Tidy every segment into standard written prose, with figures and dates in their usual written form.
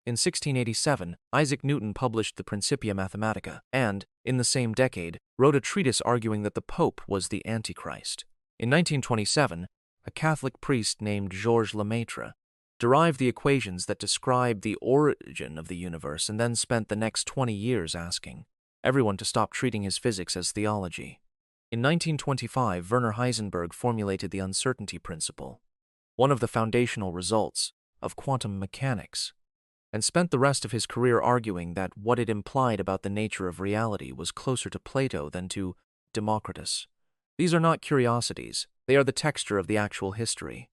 In 1687, Isaac Newton published the Principia Mathematica and, in the same decade, wrote a treatise arguing that the Pope was the Antichrist. In 1927, a Catholic priest named Georges Lemaitre derived the equations that describe the origin of the universe and then spent the next 20 years asking everyone to stop treating his physics as theology. In 1925, Werner Heisenberg formulated the uncertainty principle, one of the foundational results of quantum mechanics, and spent the rest of his career arguing that what it implied about the nature of reality was closer to Plato than to Democritus. These are not curiosities, they are the texture of the actual history.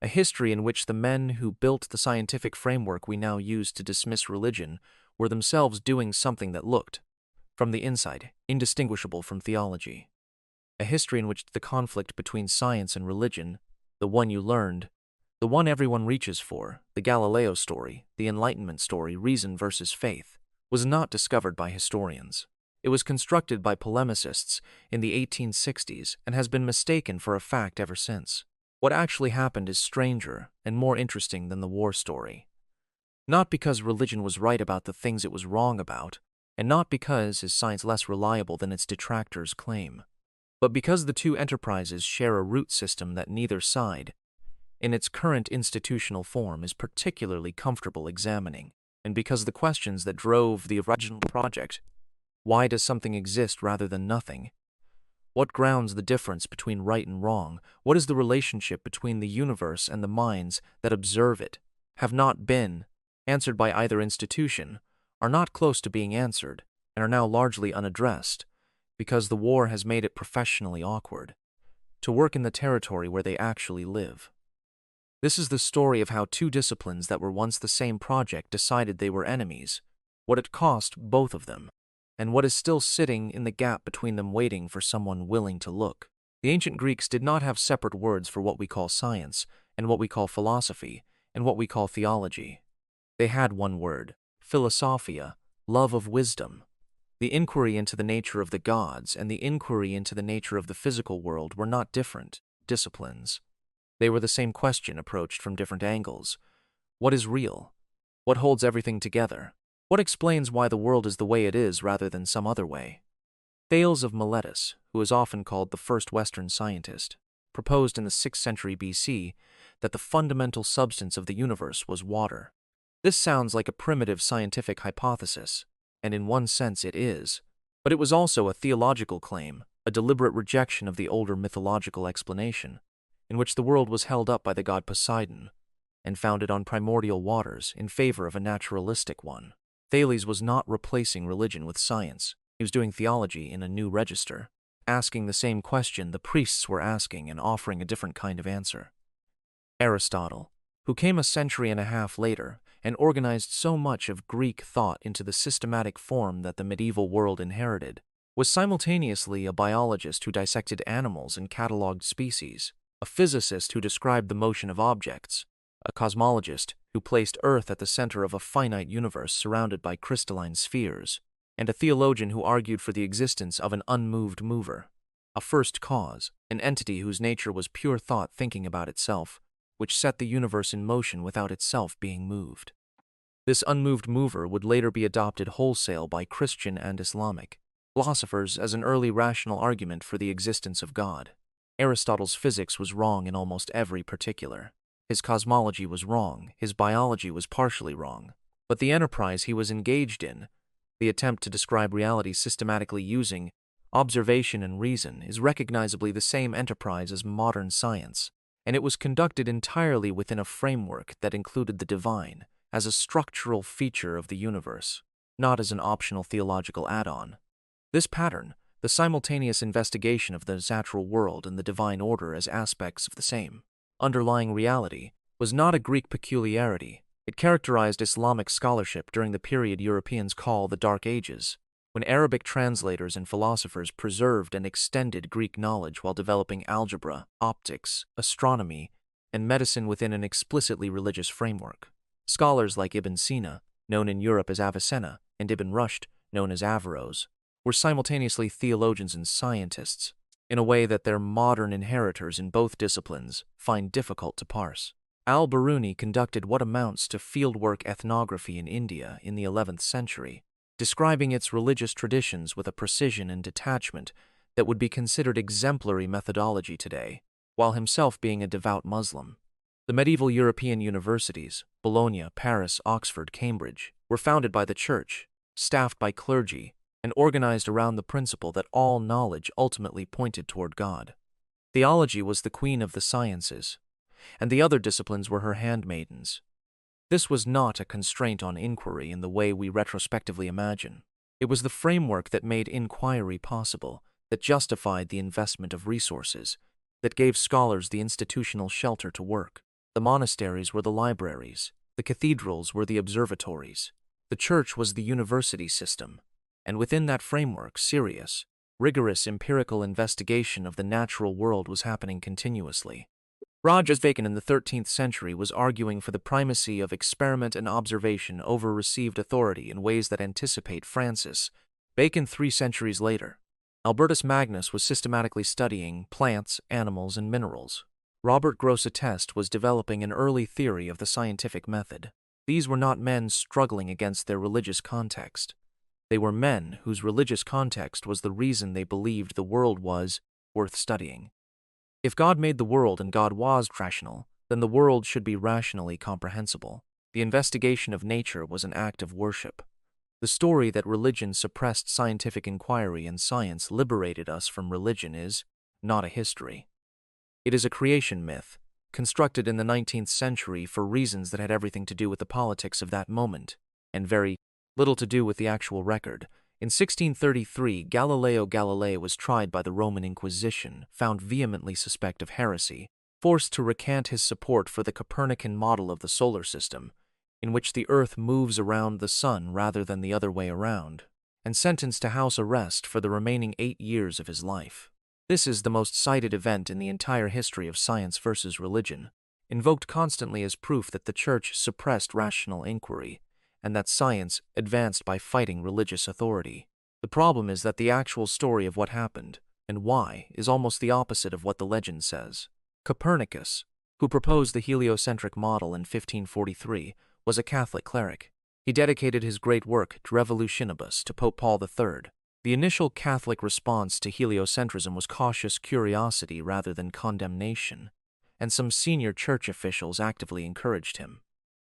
A history in which the men who built the scientific framework we now use to dismiss religion were themselves doing something that looked, from the inside, indistinguishable from theology. A history in which the conflict between science and religion, the one you learned, the one everyone reaches for, the Galileo story, the Enlightenment story, reason versus faith, was not discovered by historians. It was constructed by polemicists in the 1860s and has been mistaken for a fact ever since. What actually happened is stranger and more interesting than the war story. Not because religion was right about the things it was wrong about, and not because is science less reliable than its detractors claim, but because the two enterprises share a root system that neither side, in its current institutional form, is particularly comfortable examining, and because the questions that drove the original project, why does something exist rather than nothing? What grounds the difference between right and wrong? What is the relationship between the universe and the minds that observe it? Have not been answered by either institution, are not close to being answered, and are now largely unaddressed, because the war has made it professionally awkward to work in the territory where they actually live. This is the story of how two disciplines that were once the same project decided they were enemies, what it cost both of them, and what is still sitting in the gap between them waiting for someone willing to look. The ancient Greeks did not have separate words for what we call science, and what we call philosophy, and what we call theology. They had one word, philosophia, love of wisdom. The inquiry into the nature of the gods and the inquiry into the nature of the physical world were not different disciplines. They were the same question approached from different angles. What is real? What holds everything together? What explains why the world is the way it is rather than some other way? Thales of Miletus, who is often called the first Western scientist, proposed in the 6th century BC that the fundamental substance of the universe was water. This sounds like a primitive scientific hypothesis, and in one sense it is, but it was also a theological claim, a deliberate rejection of the older mythological explanation, in which the world was held up by the god Poseidon and founded on primordial waters in favor of a naturalistic one. Thales was not replacing religion with science. He was doing theology in a new register, asking the same question the priests were asking and offering a different kind of answer. Aristotle, who came a century and a half later and organized so much of Greek thought into the systematic form that the medieval world inherited, was simultaneously a biologist who dissected animals and cataloged species, a physicist who described the motion of objects, a cosmologist who placed Earth at the center of a finite universe surrounded by crystalline spheres, and a theologian who argued for the existence of an unmoved mover, a first cause, an entity whose nature was pure thought thinking about itself, which set the universe in motion without itself being moved. This unmoved mover would later be adopted wholesale by Christian and Islamic philosophers as an early rational argument for the existence of God. Aristotle's physics was wrong in almost every particular. His cosmology was wrong, his biology was partially wrong, but the enterprise he was engaged in, the attempt to describe reality systematically using observation and reason, is recognizably the same enterprise as modern science, and it was conducted entirely within a framework that included the divine as a structural feature of the universe, not as an optional theological add-on. This pattern, the simultaneous investigation of the natural world and the divine order as aspects of the same underlying reality, was not a Greek peculiarity. It characterized Islamic scholarship during the period Europeans call the Dark Ages, when Arabic translators and philosophers preserved and extended Greek knowledge while developing algebra, optics, astronomy, and medicine within an explicitly religious framework. Scholars like Ibn Sina, known in Europe as Avicenna, and Ibn Rushd, known as Averroes, were simultaneously theologians and scientists, in a way that their modern inheritors in both disciplines find difficult to parse. Al-Biruni conducted what amounts to fieldwork ethnography in India in the 11th century, describing its religious traditions with a precision and detachment that would be considered exemplary methodology today, while himself being a devout Muslim. The medieval European universities, Bologna, Paris, Oxford, Cambridge, were founded by the Church, staffed by clergy, and organized around the principle that all knowledge ultimately pointed toward God. Theology was the queen of the sciences, and the other disciplines were her handmaidens. This was not a constraint on inquiry in the way we retrospectively imagine. It was the framework that made inquiry possible, that justified the investment of resources, that gave scholars the institutional shelter to work. The monasteries were the libraries, the cathedrals were the observatories, the church was the university system, and within that framework, serious, rigorous empirical investigation of the natural world was happening continuously. Roger Bacon in the 13th century was arguing for the primacy of experiment and observation over received authority in ways that anticipate Francis Bacon 3 centuries later. Albertus Magnus was systematically studying plants, animals, and minerals. Robert Grosseteste was developing an early theory of the scientific method. These were not men struggling against their religious context. They were men whose religious context was the reason they believed the world was worth studying. If God made the world and God was rational, then the world should be rationally comprehensible. The investigation of nature was an act of worship. The story that religion suppressed scientific inquiry and science liberated us from religion is not a history. It is a creation myth, constructed in the 19th century for reasons that had everything to do with the politics of that moment, and very little to do with the actual record. In 1633, Galileo Galilei was tried by the Roman Inquisition, found vehemently suspect of heresy, forced to recant his support for the Copernican model of the solar system, in which the Earth moves around the Sun rather than the other way around, and sentenced to house arrest for the remaining 8 years of his life. This is the most cited event in the entire history of science versus religion, invoked constantly as proof that the Church suppressed rational inquiry, and that science advanced by fighting religious authority. The problem is that the actual story of what happened and why is almost the opposite of what the legend says. Copernicus, who proposed the heliocentric model in 1543, was a Catholic cleric. He dedicated his great work De Revolutionibus to Pope Paul III. The initial Catholic response to heliocentrism was cautious curiosity rather than condemnation, and some senior church officials actively encouraged him.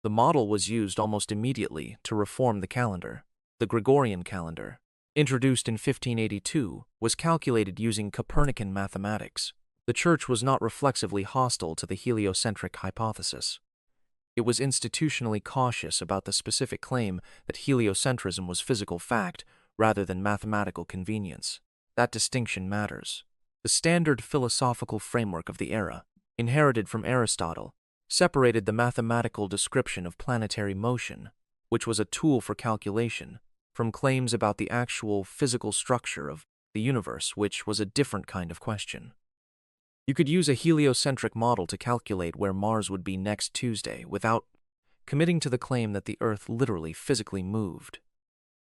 The model was used almost immediately to reform the calendar. The Gregorian calendar, introduced in 1582, was calculated using Copernican mathematics. The Church was not reflexively hostile to the heliocentric hypothesis. It was institutionally cautious about the specific claim that heliocentrism was physical fact rather than mathematical convenience. That distinction matters. The standard philosophical framework of the era, inherited from Aristotle, separated the mathematical description of planetary motion, which was a tool for calculation, from claims about the actual physical structure of the universe, which was a different kind of question. You could use a heliocentric model to calculate where Mars would be next Tuesday without committing to the claim that the Earth literally physically moved.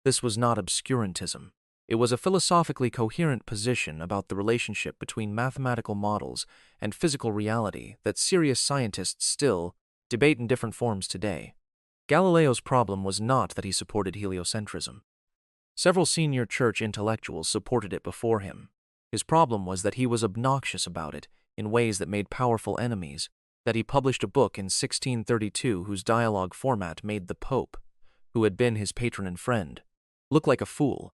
This was not obscurantism. It was a philosophically coherent position about the relationship between mathematical models and physical reality that serious scientists still debate in different forms today. Galileo's problem was not that he supported heliocentrism. Several senior church intellectuals supported it before him. His problem was that he was obnoxious about it in ways that made powerful enemies, that he published a book in 1632 whose dialogue format made the Pope, who had been his patron and friend, look like a fool,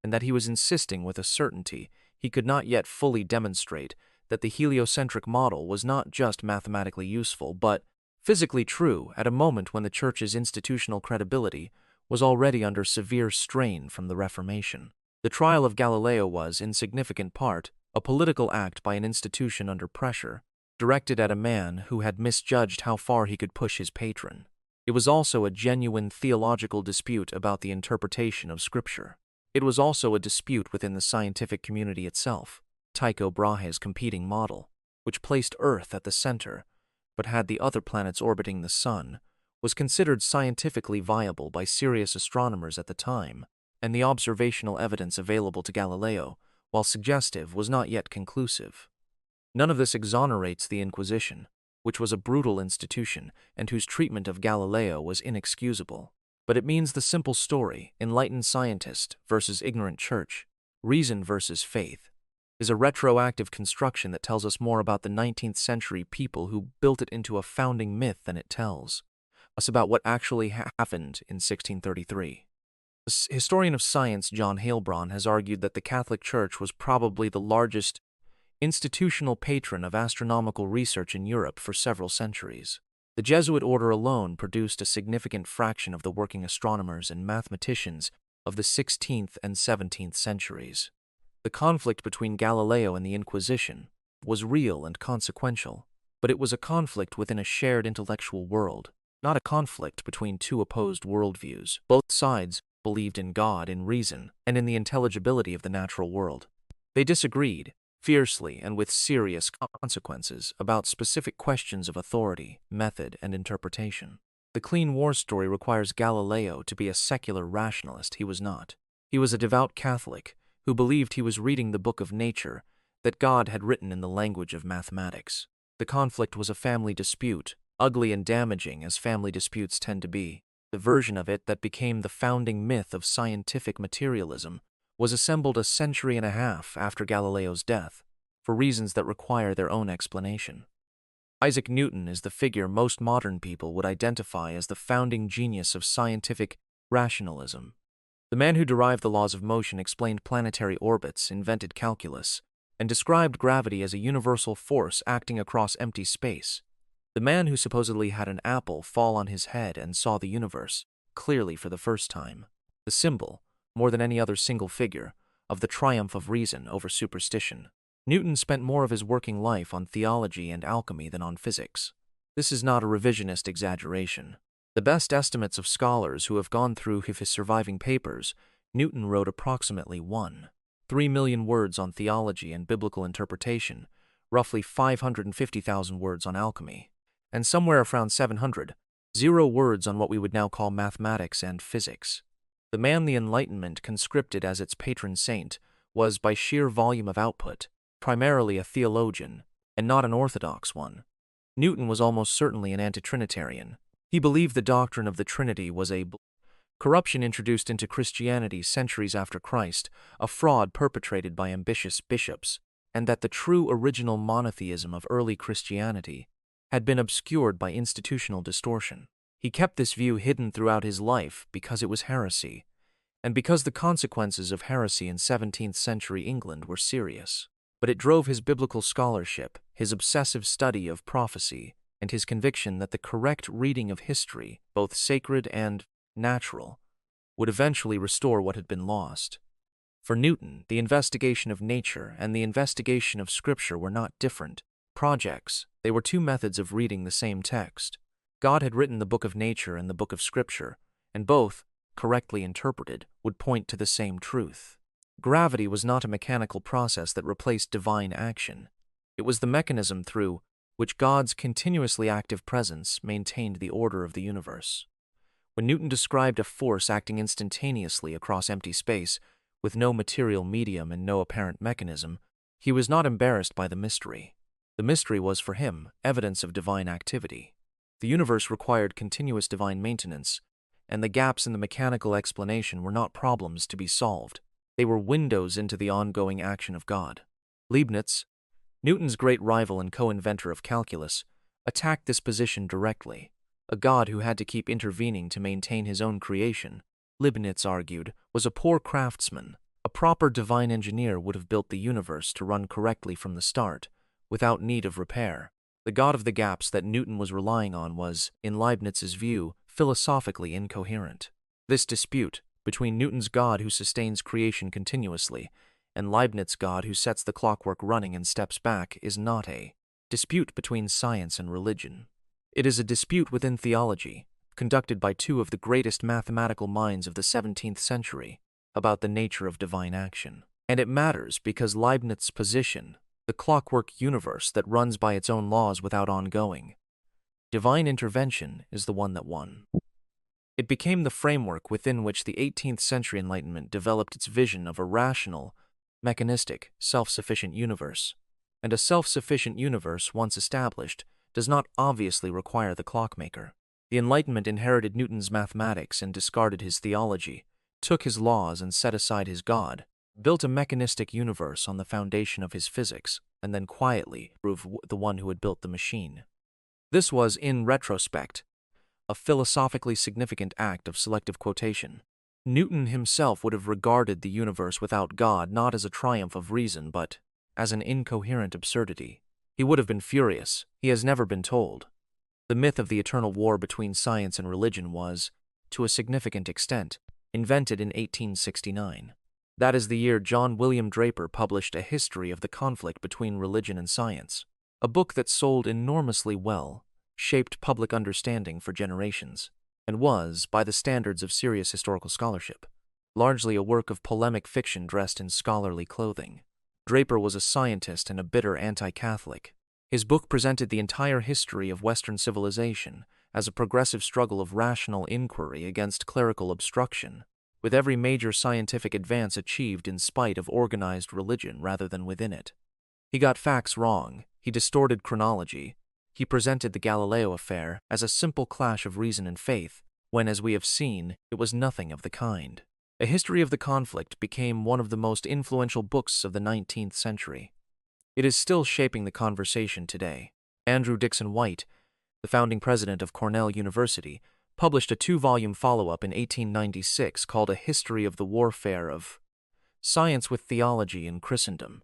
and that he was insisting with a certainty he could not yet fully demonstrate that the heliocentric model was not just mathematically useful but physically true at a moment when the Church's institutional credibility was already under severe strain from the Reformation. The trial of Galileo was, in significant part, a political act by an institution under pressure, directed at a man who had misjudged how far he could push his patron. It was also a genuine theological dispute about the interpretation of Scripture. It was also a dispute within the scientific community itself. Tycho Brahe's competing model, which placed Earth at the center but had the other planets orbiting the Sun, was considered scientifically viable by serious astronomers at the time, and the observational evidence available to Galileo, while suggestive, was not yet conclusive. None of this exonerates the Inquisition. which was a brutal institution and whose treatment of Galileo was inexcusable. But it means the simple story, enlightened scientist versus ignorant church, reason versus faith, is a retroactive construction that tells us more about the 19th century people who built it into a founding myth than it tells us about what actually happened in 1633. The historian of science John Heilbronn has argued that the Catholic Church was probably the largest institutional patron of astronomical research in Europe for several centuries. The Jesuit order alone produced a significant fraction of the working astronomers and mathematicians of the 16th and 17th centuries. The conflict between Galileo and the Inquisition was real and consequential, but it was a conflict within a shared intellectual world, not a conflict between two opposed worldviews. Both sides believed in God, in reason, and in the intelligibility of the natural world. They disagreed, fiercely and with serious consequences, about specific questions of authority, method, and interpretation. The clean war story requires Galileo to be a secular rationalist. He was not. He was a devout Catholic who believed he was reading the book of nature that God had written in the language of mathematics. The conflict was a family dispute, ugly and damaging as family disputes tend to be. The version of it that became the founding myth of scientific materialism was assembled a century and a half after Galileo's death, for reasons that require their own explanation. Isaac Newton is the figure most modern people would identify as the founding genius of scientific rationalism. The man who derived the laws of motion, explained planetary orbits, invented calculus, and described gravity as a universal force acting across empty space. The man who supposedly had an apple fall on his head and saw the universe clearly for the first time. The symbol, more than any other single figure, of the triumph of reason over superstition. Newton spent more of his working life on theology and alchemy than on physics. This is not a revisionist exaggeration. The best estimates of scholars who have gone through his surviving papers, Newton wrote approximately 1.3 million words on theology and biblical interpretation, roughly 550,000 words on alchemy, and somewhere around 700 words on what we would now call mathematics and physics. The man the Enlightenment conscripted as its patron saint was, by sheer volume of output, primarily a theologian, and not an orthodox one. Newton was almost certainly an anti-Trinitarian. He believed the doctrine of the Trinity was a corruption introduced into Christianity centuries after Christ, a fraud perpetrated by ambitious bishops, and that the true original monotheism of early Christianity had been obscured by institutional distortion. He kept this view hidden throughout his life because it was heresy, and because the consequences of heresy in 17th century England were serious. But it drove his biblical scholarship, his obsessive study of prophecy, and his conviction that the correct reading of history, both sacred and natural, would eventually restore what had been lost. For Newton, the investigation of nature and the investigation of Scripture were not different projects. They were two methods of reading the same text. God had written the book of nature and the book of Scripture, and both, correctly interpreted, would point to the same truth. Gravity was not a mechanical process that replaced divine action. It was the mechanism through which God's continuously active presence maintained the order of the universe. When Newton described a force acting instantaneously across empty space, with no material medium and no apparent mechanism, he was not embarrassed by the mystery. The mystery was, for him, evidence of divine activity. The universe required continuous divine maintenance, and the gaps in the mechanical explanation were not problems to be solved. They were windows into the ongoing action of God. Leibniz, Newton's great rival and co-inventor of calculus, attacked this position directly. A God who had to keep intervening to maintain his own creation, Leibniz argued, was a poor craftsman. A proper divine engineer would have built the universe to run correctly from the start, without need of repair. The God of the gaps that Newton was relying on was, in Leibniz's view, philosophically incoherent. This dispute between Newton's God who sustains creation continuously and Leibniz's God who sets the clockwork running and steps back is not a dispute between science and religion. It is a dispute within theology, conducted by two of the greatest mathematical minds of the 17th century, about the nature of divine action. And it matters because Leibniz's position, the clockwork universe that runs by its own laws without ongoing divine intervention, is the one that won. It became the framework within which the 18th century Enlightenment developed its vision of a rational, mechanistic, self-sufficient universe. And a self-sufficient universe, once established, does not obviously require the clockmaker. The Enlightenment inherited Newton's mathematics and discarded his theology, took his laws and set aside his God, built a mechanistic universe on the foundation of his physics, and then quietly proved the one who had built the machine. This was, in retrospect, a philosophically significant act of selective quotation. Newton himself would have regarded the universe without God not as a triumph of reason, but as an incoherent absurdity. He would have been furious. He has never been told. The myth of the eternal war between science and religion was, to a significant extent, invented in 1869. That is the year John William Draper published A History of the Conflict Between Religion and Science, a book that sold enormously well, shaped public understanding for generations, and was, by the standards of serious historical scholarship, largely a work of polemic fiction dressed in scholarly clothing. Draper was a scientist and a bitter anti-Catholic. His book presented the entire history of Western civilization as a progressive struggle of rational inquiry against clerical obstruction, with every major scientific advance achieved in spite of organized religion rather than within it. He got facts wrong, he distorted chronology, he presented the Galileo affair as a simple clash of reason and faith, when, as we have seen, it was nothing of the kind. A History of the Conflict became one of the most influential books of the 19th century. It is still shaping the conversation today. Andrew Dickson White, the founding president of Cornell University, published a 2-volume follow-up in 1896 called A History of the Warfare of Science with Theology in Christendom.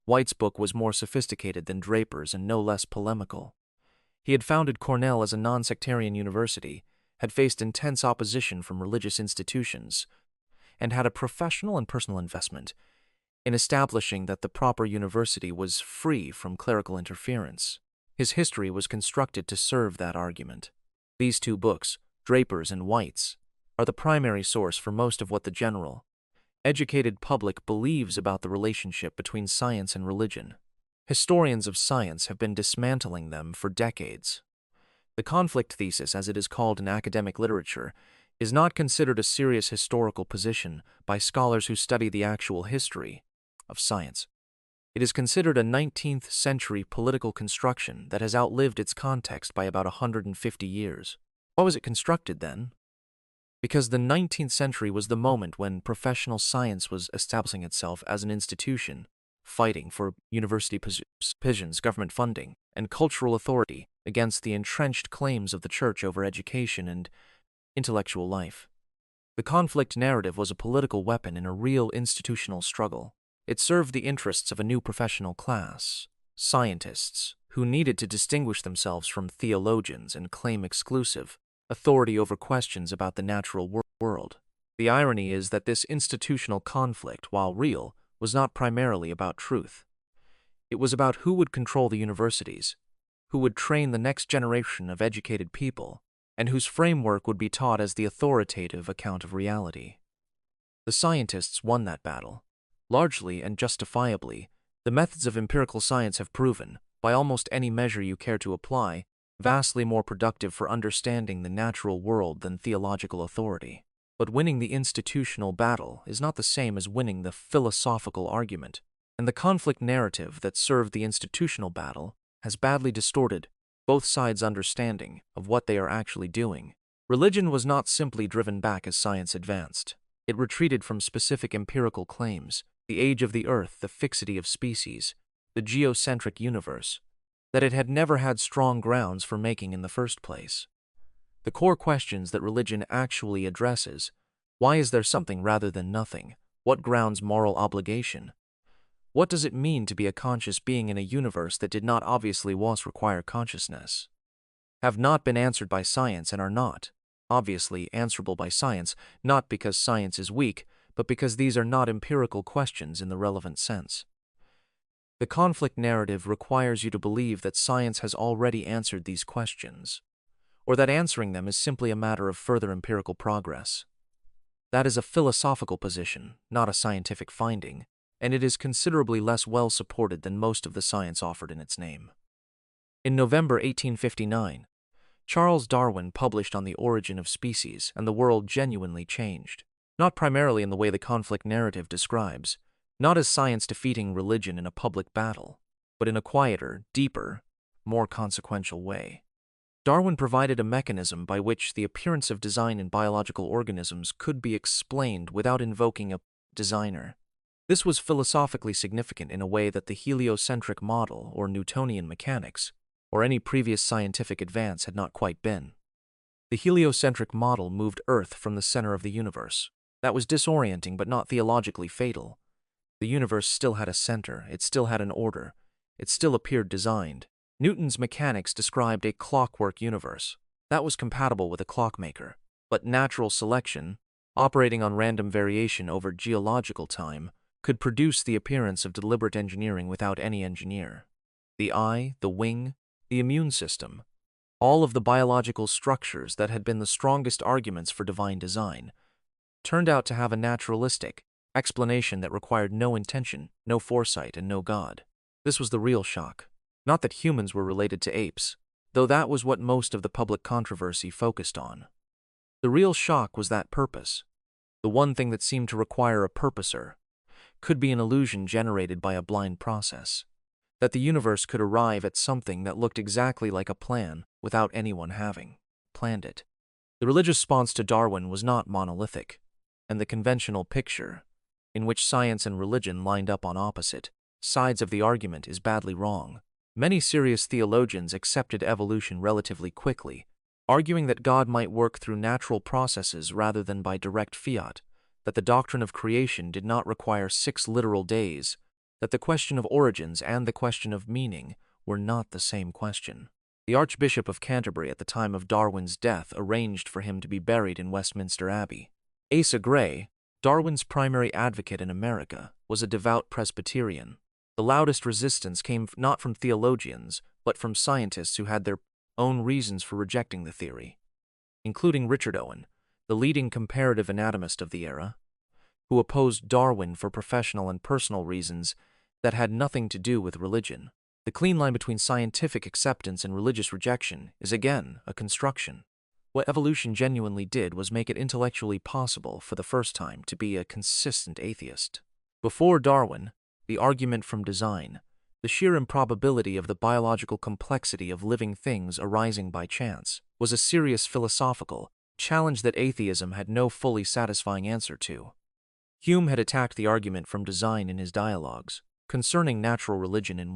White's book was more sophisticated than Draper's and no less polemical. He had founded Cornell as a non-sectarian university, had faced intense opposition from religious institutions, and had a professional and personal investment in establishing that the proper university was free from clerical interference. His history was constructed to serve that argument. These 2 books, Draper's and White's, are the primary source for most of what the general, educated public believes about the relationship between science and religion. Historians of science have been dismantling them for decades. The conflict thesis, as it is called in academic literature, is not considered a serious historical position by scholars who study the actual history of science. It is considered a 19th century political construction that has outlived its context by about 150 years. Why was it constructed then? Because the 19th century was the moment when professional science was establishing itself as an institution, fighting for university positions, government funding, and cultural authority against the entrenched claims of the church over education and intellectual life. The conflict narrative was a political weapon in a real institutional struggle. It served the interests of a new professional class, scientists, who needed to distinguish themselves from theologians and claim exclusive authority over questions about the natural world. The irony is that this institutional conflict, while real, was not primarily about truth. It was about who would control the universities, who would train the next generation of educated people, and whose framework would be taught as the authoritative account of reality. The scientists won that battle. Largely and justifiably, the methods of empirical science have proven, by almost any measure you care to apply, vastly more productive for understanding the natural world than theological authority. But winning the institutional battle is not the same as winning the philosophical argument, and the conflict narrative that served the institutional battle has badly distorted both sides' understanding of what they are actually doing. Religion was not simply driven back as science advanced. It retreated from specific empirical claims, the age of the earth, the fixity of species, the geocentric universe, that it had never had strong grounds for making in the first place. The core questions that religion actually addresses: why is there something rather than nothing? What grounds moral obligation? What does it mean to be a conscious being in a universe that did not obviously once require consciousness? Have not been answered by science and are not, obviously, answerable by science, not because science is weak, but because these are not empirical questions in the relevant sense. The conflict narrative requires you to believe that science has already answered these questions, or that answering them is simply a matter of further empirical progress. That is a philosophical position, not a scientific finding, and it is considerably less well supported than most of the science offered in its name. In November 1859, Charles Darwin published On the Origin of Species, and the world genuinely changed. Not primarily in the way the conflict narrative describes, not as science defeating religion in a public battle, but in a quieter, deeper, more consequential way. Darwin provided a mechanism by which the appearance of design in biological organisms could be explained without invoking a designer. This was philosophically significant in a way that the heliocentric model or Newtonian mechanics, or any previous scientific advance had not quite been. The heliocentric model moved Earth from the center of the universe. That was disorienting but not theologically fatal. The universe still had a center, it still had an order, it still appeared designed. Newton's mechanics described a clockwork universe. That was compatible with a clockmaker. But natural selection, operating on random variation over geological time, could produce the appearance of deliberate engineering without any engineer. The eye, the wing, the immune system, all of the biological structures that had been the strongest arguments for divine design, turned out to have a naturalistic explanation that required no intention, no foresight, and no God. This was the real shock. Not that humans were related to apes, though that was what most of the public controversy focused on. The real shock was that purpose, the one thing that seemed to require a purposer, could be an illusion generated by a blind process. That the universe could arrive at something that looked exactly like a plan without anyone having planned it. The religious response to Darwin was not monolithic, and the conventional picture, in which science and religion lined up on opposite sides of the argument, is badly wrong. Many serious theologians accepted evolution relatively quickly, arguing that God might work through natural processes rather than by direct fiat, that the doctrine of creation did not require 6 literal days, that the question of origins and the question of meaning were not the same question. The Archbishop of Canterbury at the time of Darwin's death arranged for him to be buried in Westminster Abbey. Asa Gray, Darwin's primary advocate in America, was a devout Presbyterian. The loudest resistance came not from theologians, but from scientists who had their own reasons for rejecting the theory, including Richard Owen, the leading comparative anatomist of the era, who opposed Darwin for professional and personal reasons that had nothing to do with religion. The clean line between scientific acceptance and religious rejection is again a construction. What evolution genuinely did was make it intellectually possible for the first time to be a consistent atheist. Before Darwin, the argument from design, the sheer improbability of the biological complexity of living things arising by chance, was a serious philosophical challenge that atheism had no fully satisfying answer to. Hume had attacked the argument from design in his dialogues concerning natural religion in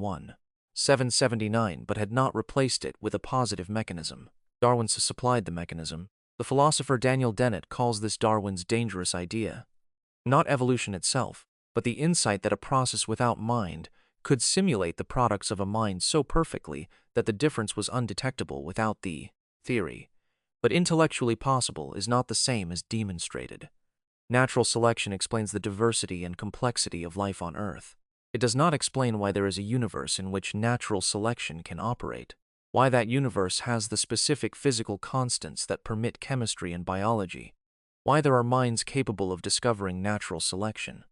779, but had not replaced it with a positive mechanism. Darwin supplied the mechanism. The philosopher Daniel Dennett calls this Darwin's dangerous idea. Not evolution itself, but the insight that a process without mind could simulate the products of a mind so perfectly that the difference was undetectable without the theory. But intellectually possible is not the same as demonstrated. Natural selection explains the diversity and complexity of life on Earth. It does not explain why there is a universe in which natural selection can operate, why that universe has the specific physical constants that permit chemistry and biology, why there are minds capable of discovering natural selection,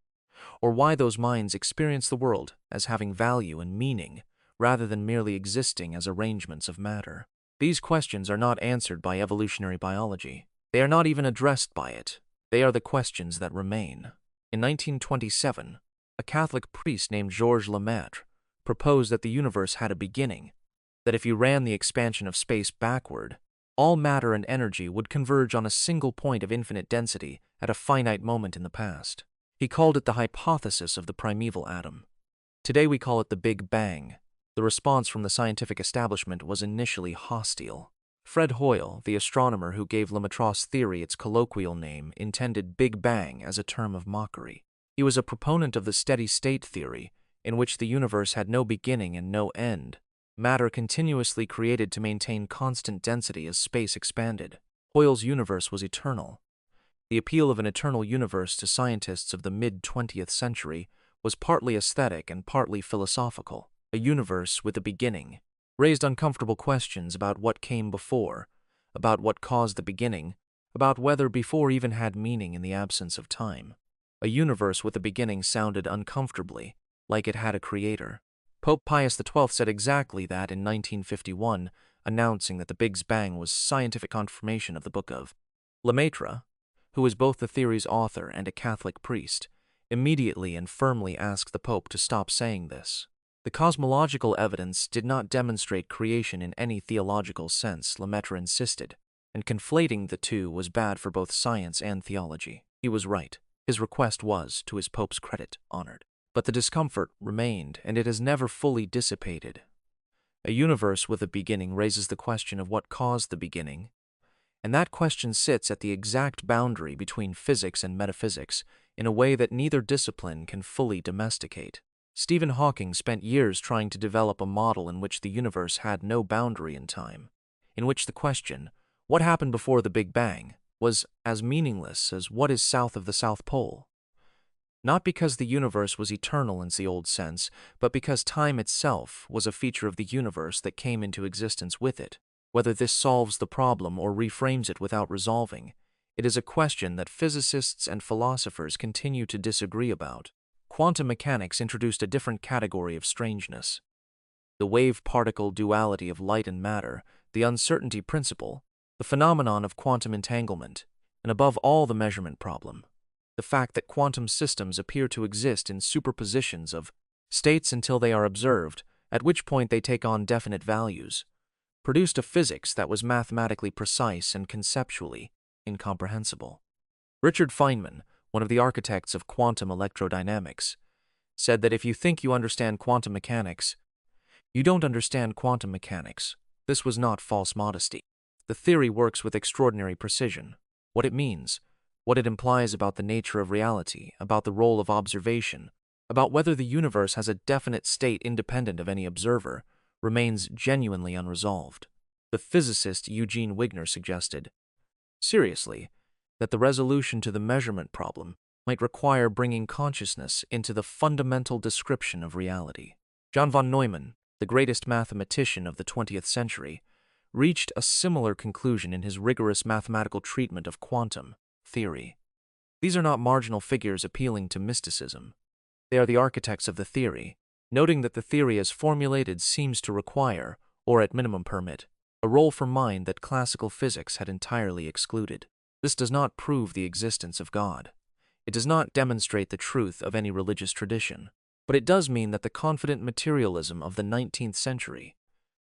or why those minds experience the world as having value and meaning rather than merely existing as arrangements of matter. These questions are not answered by evolutionary biology. They are not even addressed by it. They are the questions that remain. In 1927, a Catholic priest named Georges Lemaitre proposed that the universe had a beginning, that if you ran the expansion of space backward, all matter and energy would converge on a single point of infinite density at a finite moment in the past. He called it the hypothesis of the primeval atom. Today we call it the Big Bang. The response from the scientific establishment was initially hostile. Fred Hoyle, the astronomer who gave Lemaitre's theory its colloquial name, intended Big Bang as a term of mockery. He was a proponent of the steady-state theory, in which the universe had no beginning and no end. Matter continuously created to maintain constant density as space expanded. Hoyle's universe was eternal. The appeal of an eternal universe to scientists of the mid-20th century was partly aesthetic and partly philosophical. A universe with a beginning raised uncomfortable questions about what came before, about what caused the beginning, about whether before even had meaning in the absence of time. A universe with a beginning sounded uncomfortably like it had a creator. Pope Pius XII said exactly that in 1951, announcing that the Big Bang was scientific confirmation of the Book of. Lemaitre, who was both the theory's author and a Catholic priest, immediately and firmly asked the Pope to stop saying this. The cosmological evidence did not demonstrate creation in any theological sense, Lemaitre insisted, and conflating the two was bad for both science and theology. He was right. His request was, to his Pope's credit, honored. But the discomfort remained, and it has never fully dissipated. A universe with a beginning raises the question of what caused the beginning, and that question sits at the exact boundary between physics and metaphysics in a way that neither discipline can fully domesticate. Stephen Hawking spent years trying to develop a model in which the universe had no boundary in time, in which the question, what happened before the Big Bang, was as meaningless as what is south of the South Pole. Not because the universe was eternal in the old sense, but because time itself was a feature of the universe that came into existence with it. Whether this solves the problem or reframes it without resolving, it is a question that physicists and philosophers continue to disagree about. Quantum mechanics introduced a different category of strangeness. The wave-particle duality of light and matter, the uncertainty principle, the phenomenon of quantum entanglement, and above all the measurement problem. The fact that quantum systems appear to exist in superpositions of states until they are observed, at which point they take on definite values, produced a physics that was mathematically precise and conceptually incomprehensible. Richard Feynman, one of the architects of quantum electrodynamics, said that if you think you understand quantum mechanics, you don't understand quantum mechanics. This was not false modesty. The theory works with extraordinary precision. What it means, what it implies about the nature of reality, about the role of observation, about whether the universe has a definite state independent of any observer, remains genuinely unresolved. The physicist Eugene Wigner suggested, seriously, that the resolution to the measurement problem might require bringing consciousness into the fundamental description of reality. John von Neumann, the greatest mathematician of the 20th century, reached a similar conclusion in his rigorous mathematical treatment of quantum theory. These are not marginal figures appealing to mysticism. They are the architects of the theory, noting that the theory as formulated seems to require, or at minimum permit, a role for mind that classical physics had entirely excluded. This does not prove the existence of God. It does not demonstrate the truth of any religious tradition, but it does mean that the confident materialism of the 19th century,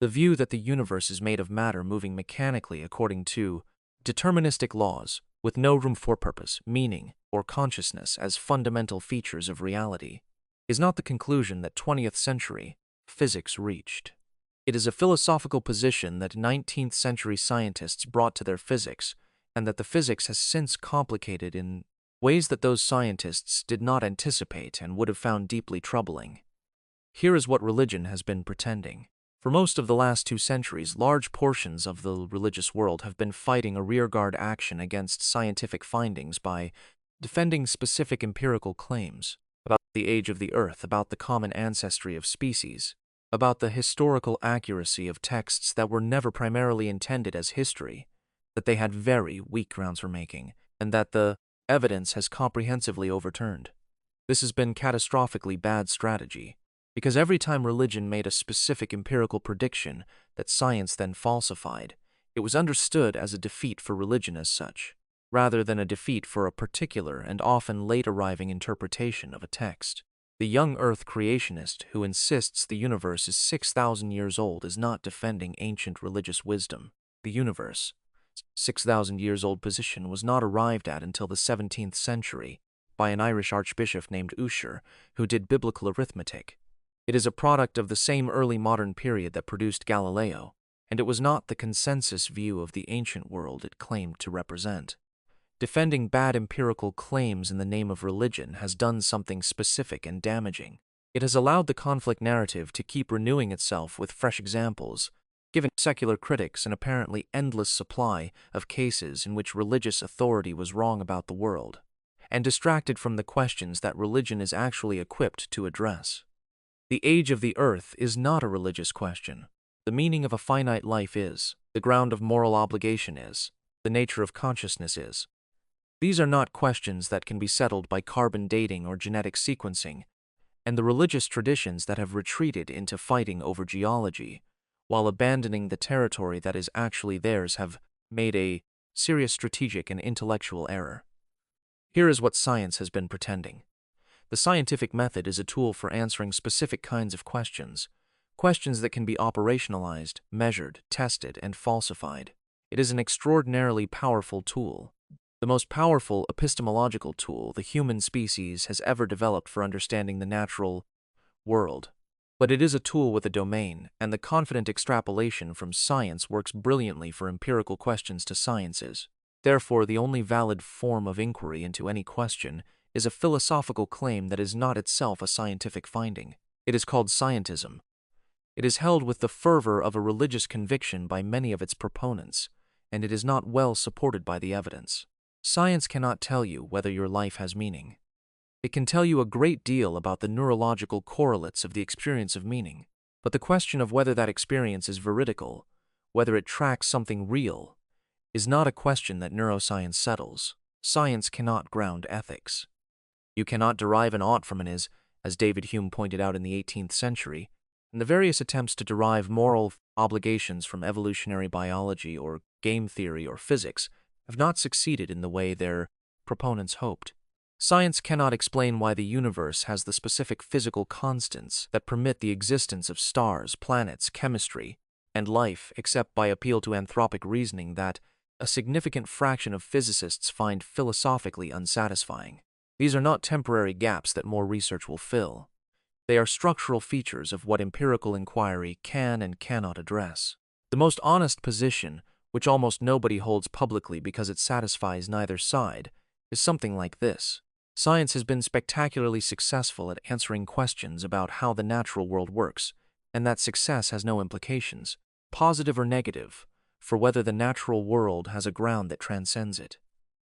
the view that the universe is made of matter moving mechanically according to deterministic laws, with no room for purpose, meaning, or consciousness as fundamental features of reality, is not the conclusion that 20th century physics reached. It is a philosophical position that 19th century scientists brought to their physics, and that the physics has since complicated in ways that those scientists did not anticipate and would have found deeply troubling. Here is what religion has been pretending. For most of the last 2 centuries, large portions of the religious world have been fighting a rearguard action against scientific findings by defending specific empirical claims about the age of the earth, about the common ancestry of species, about the historical accuracy of texts that were never primarily intended as history, that they had very weak grounds for making, and that the evidence has comprehensively overturned. This has been catastrophically bad strategy, because every time religion made a specific empirical prediction that science then falsified, it was understood as a defeat for religion as such, rather than a defeat for a particular and often late-arriving interpretation of a text. The young Earth creationist who insists the universe is 6,000 years old is not defending ancient religious wisdom. The universe, 6,000 years old position was not arrived at until the 17th century by an Irish archbishop named Ussher, who did biblical arithmetic. It is a product of the same early modern period that produced Galileo, and it was not the consensus view of the ancient world it claimed to represent. Defending bad empirical claims in the name of religion has done something specific and damaging. It has allowed the conflict narrative to keep renewing itself with fresh examples, giving secular critics an apparently endless supply of cases in which religious authority was wrong about the world, and distracted from the questions that religion is actually equipped to address. The age of the earth is not a religious question. The meaning of a finite life is. The ground of moral obligation is. The nature of consciousness is. These are not questions that can be settled by carbon dating or genetic sequencing, and the religious traditions that have retreated into fighting over geology, while abandoning the territory that is actually theirs, have made a serious strategic and intellectual error. Here is what science has been pretending. The scientific method is a tool for answering specific kinds of questions, questions that can be operationalized, measured, tested, and falsified. It is an extraordinarily powerful tool, the most powerful epistemological tool the human species has ever developed for understanding the natural world. But it is a tool with a domain, and the confident extrapolation from science works brilliantly for empirical questions to sciences. Therefore, the only valid form of inquiry into any question is a philosophical claim that is not itself a scientific finding. It is called scientism. It is held with the fervor of a religious conviction by many of its proponents, and it is not well supported by the evidence. Science cannot tell you whether your life has meaning. It can tell you a great deal about the neurological correlates of the experience of meaning, but the question of whether that experience is veridical, whether it tracks something real, is not a question that neuroscience settles. Science cannot ground ethics. You cannot derive an ought from an is, as David Hume pointed out in the 18th century, and the various attempts to derive moral obligations from evolutionary biology or game theory or physics have not succeeded in the way their proponents hoped. Science cannot explain why the universe has the specific physical constants that permit the existence of stars, planets, chemistry, and life except by appeal to anthropic reasoning that a significant fraction of physicists find philosophically unsatisfying. These are not temporary gaps that more research will fill. They are structural features of what empirical inquiry can and cannot address. The most honest position, which almost nobody holds publicly because it satisfies neither side, is something like this. Science has been spectacularly successful at answering questions about how the natural world works, and that success has no implications, positive or negative, for whether the natural world has a ground that transcends it.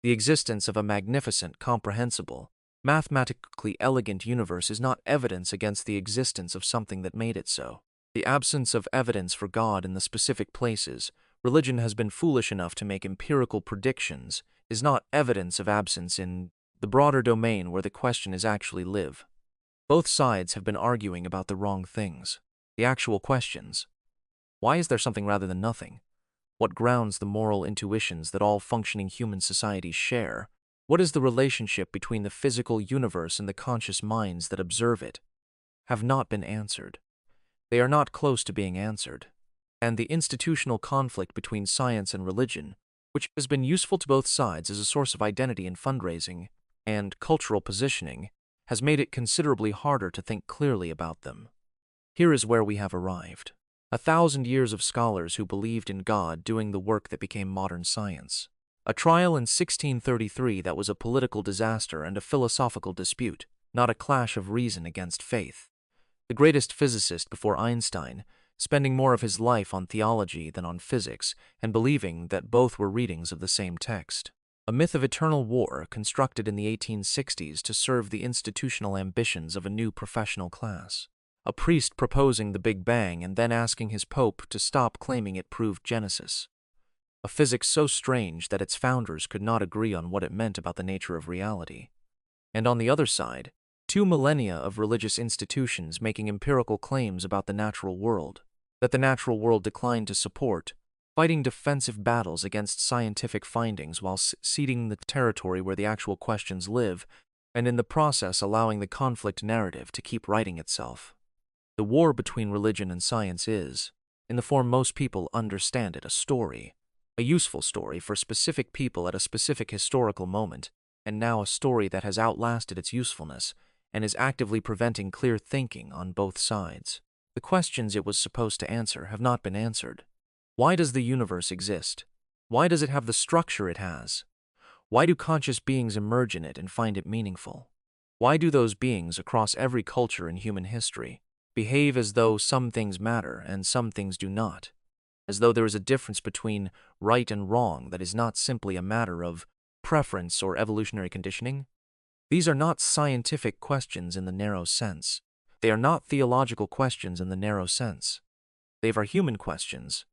The existence of a magnificent, comprehensible, mathematically elegant universe is not evidence against the existence of something that made it so. The absence of evidence for God in the specific places religion has been foolish enough to make empirical predictions is not evidence of absence in the broader domain where the question is actually live. Both sides have been arguing about the wrong things. The actual questions. Why is there something rather than nothing? What grounds the moral intuitions that all functioning human societies share? What is the relationship between the physical universe and the conscious minds that observe it? Have not been answered. They are not close to being answered. And the institutional conflict between science and religion, which has been useful to both sides as a source of identity and fundraising and cultural positioning, has made it considerably harder to think clearly about them. Here is where we have arrived. 1,000 years of scholars who believed in God doing the work that became modern science. A trial in 1633 that was a political disaster and a philosophical dispute, not a clash of reason against faith. The greatest physicist before Einstein, spending more of his life on theology than on physics, and believing that both were readings of the same text. A myth of eternal war constructed in the 1860s to serve the institutional ambitions of a new professional class. A priest proposing the Big Bang and then asking his pope to stop claiming it proved Genesis. A physics so strange that its founders could not agree on what it meant about the nature of reality. And on the other side, 2 millennia of religious institutions making empirical claims about the natural world, that the natural world declined to support, fighting defensive battles against scientific findings while ceding the territory where the actual questions live, and in the process allowing the conflict narrative to keep writing itself. The war between religion and science is, in the form most people understand it, a story, a useful story for specific people at a specific historical moment, and now a story that has outlasted its usefulness and is actively preventing clear thinking on both sides. The questions it was supposed to answer have not been answered. Why does the universe exist? Why does it have the structure it has? Why do conscious beings emerge in it and find it meaningful? Why do those beings across every culture in human history behave as though some things matter and some things do not? As though there is a difference between right and wrong that is not simply a matter of preference or evolutionary conditioning? These are not scientific questions in the narrow sense. They are not theological questions in the narrow sense. They are human questions,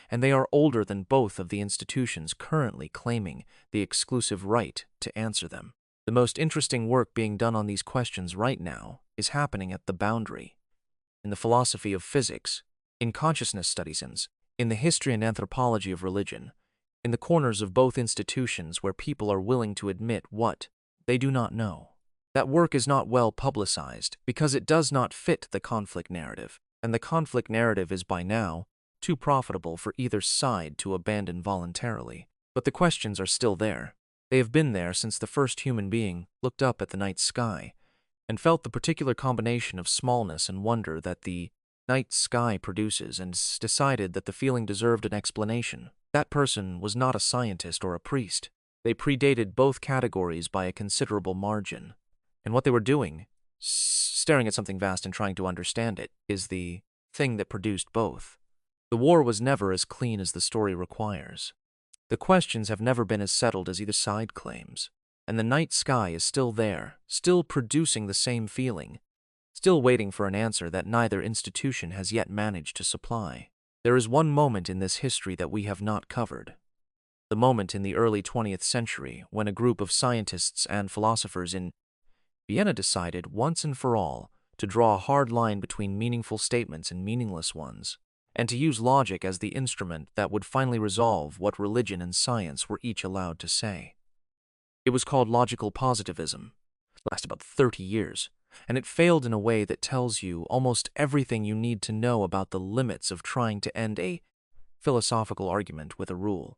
and they are older than both of the institutions currently claiming the exclusive right to answer them. The most interesting work being done on these questions right now is happening at the boundary, in the philosophy of physics, in consciousness studies, in the history and anthropology of religion, in the corners of both institutions where people are willing to admit what they do not know. That work is not well publicized because it does not fit the conflict narrative, and the conflict narrative is by now too profitable for either side to abandon voluntarily. But the questions are still there. They have been there since the first human being looked up at the night sky and felt the particular combination of smallness and wonder that the night sky produces and decided that the feeling deserved an explanation. That person was not a scientist or a priest. They predated both categories by a considerable margin. And what they were doing, staring at something vast and trying to understand it, is the thing that produced both. The war was never as clean as the story requires. The questions have never been as settled as either side claims. And the night sky is still there, still producing the same feeling, still waiting for an answer that neither institution has yet managed to supply. There is one moment in this history that we have not covered. The moment in the early 20th century when a group of scientists and philosophers in Vienna decided once and for all to draw a hard line between meaningful statements and meaningless ones, and to use logic as the instrument that would finally resolve what religion and science were each allowed to say. It was called logical positivism. It lasted about 30 years, and it failed in a way that tells you almost everything you need to know about the limits of trying to end a philosophical argument with a rule.